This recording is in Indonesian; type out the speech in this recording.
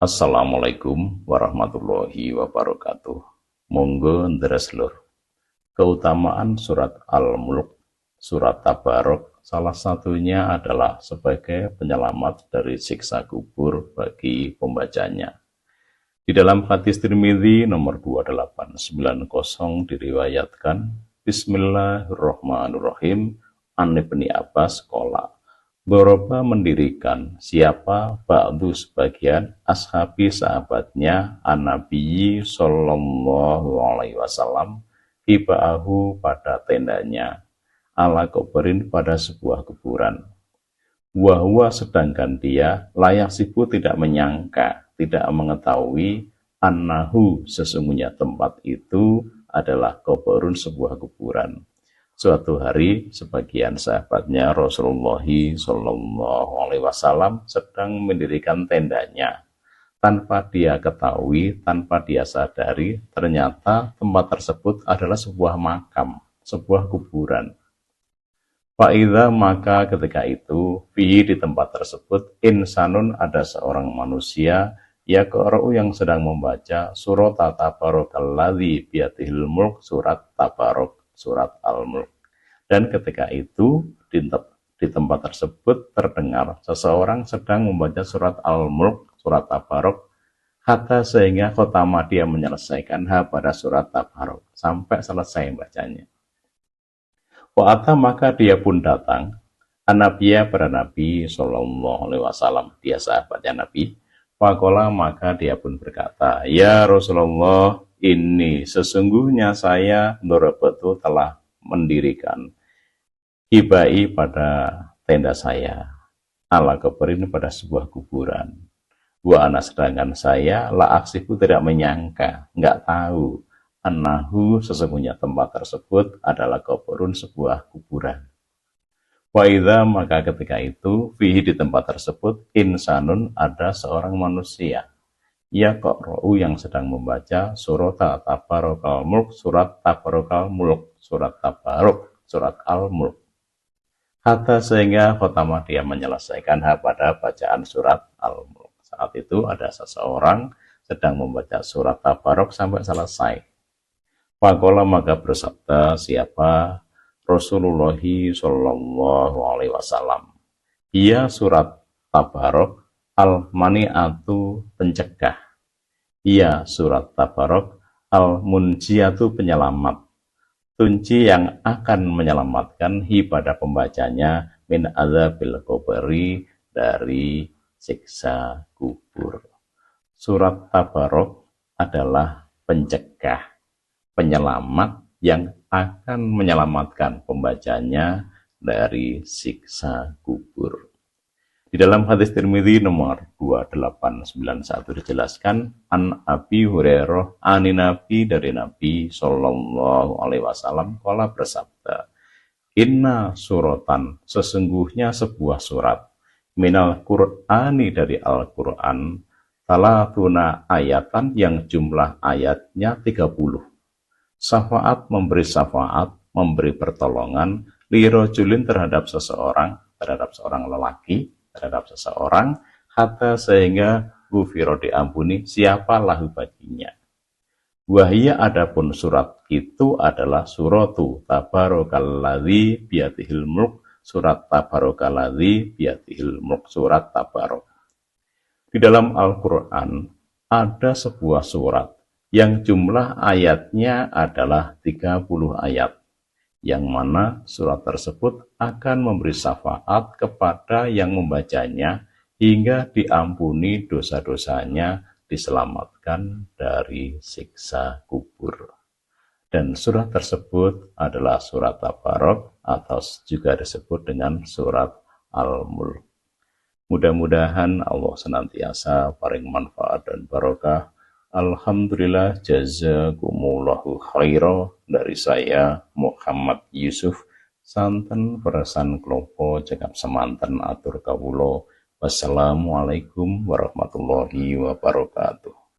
Assalamualaikum warahmatullahi wabarakatuh. Monggo ndres lur. Keutamaan surat Al-Mulk, surat Tabarok, salah satunya adalah sebagai penyelamat dari siksa kubur bagi pembacanya. Di dalam hadis Tirmidzi nomor 2890 diriwayatkan, Bismillahirrahmanirrahim, An Ibni Abbas qala, Boroba mendirikan siapa ba'du sebagian ashabi sahabatnya an-nabiyyi sallallahu alaihi wasallam hiba'ahu pada tendanya ala kuburin pada sebuah kuburan. Wahwa sedangkan dia layak sibu tidak menyangka, tidak mengetahui annahu sesungguhnya tempat itu adalah kuburun sebuah kuburan. Suatu hari, sebagian sahabatnya Rasulullah Shallallahu Alaihi Wasallam sedang mendirikan tendanya. Tanpa dia ketahui, tanpa dia sadari, ternyata tempat tersebut adalah sebuah makam, sebuah kuburan. Fa'idha maka ketika itu, fihi di tempat tersebut, insanun ada seorang manusia, yaqra'u yang sedang membaca surat Tabarokalladzi biyadihil mulk, surat Tabarok, surat Al-Mulk. Dan ketika itu di tempat tersebut terdengar seseorang sedang membaca surat Al-Mulk, surat Tabarok, hatta sehingga khotama dia menyelesaikan pada surat Tabarok sampai selesai bacanya. Wa'ata maka dia pun datang an-nabiyya pada Nabi Sallallahu Alaihi Wasallam, dia sahabatnya Nabi. Faqala maka dia pun berkata, ya Rasulullah, ini sesungguhnya saya Dorobatu telah mendirikan hibai pada tenda saya ala kuburin pada sebuah kuburan. Wa ana sedangkan saya la aksifu tidak menyangka, nggak tahu annahu sesungguhnya tempat tersebut adalah kuburun sebuah kuburan. Wa idza maka ketika itu fihi di tempat tersebut insanun ada seorang manusia ya qra'u yang sedang membaca surat Tabarokal Mulk, surat Tabarokal Mulk, surat Tabarok, surat Al-Mulk. Hatta sehingga khotama dia menyelesaikan pada bacaan surat Al-Mulk. Saat itu ada seseorang sedang membaca surat Tabarok sampai selesai. Faqala maka bersabda siapa Rasulullah Shallallahu Alaihi Wasallam. Ia surat Tabarok al-mani'atu pencegah. Ia surat Tabarok al-munjiatu penyelamat. Tunci yang akan menyelamatkan pada pembacanya min adzabil kubri dari siksa kubur. Surat Tabarok adalah pencegah, penyelamat yang akan menyelamatkan pembacanya dari siksa kubur. Di dalam hadis Tirmidzi nomor 2891 dijelaskan an Abi Hurairah ani Nabi dari Nabi Sallallahu Alaihi Wasallam qala bersabda, Inna suratan sesungguhnya sebuah surat minal Qur'ani dari Al-Qur'an talatuna ayatan yang jumlah ayatnya 30. Syafaat memberi syafaat, memberi pertolongan lirojulin terhadap seorang lelaki, terhadap seseorang, hatta sehingga gufiro diampuni siapa lahu baginya. Wahia adapun surat itu adalah suratu Tabarokalladzi biyadihil mulk, surat Tabarokalladzi biyadihil mulk, surat Tabarok. Di dalam Al-Quran ada sebuah surat yang jumlah ayatnya adalah 30 ayat, yang mana surat tersebut akan memberi syafaat kepada yang membacanya hingga diampuni dosa-dosanya, diselamatkan dari siksa kubur. Dan surat tersebut adalah surat Tabarok atau juga disebut dengan surat Al-Mulk. Mudah-mudahan Allah senantiasa paring manfaat dan barokah. Alhamdulillah, jazakumullahu khairan. Dari saya Muhammad Yusuf, santen peresan klopo cekap semanten atur kawulo. Wassalamualaikum warahmatullahi wabarakatuh.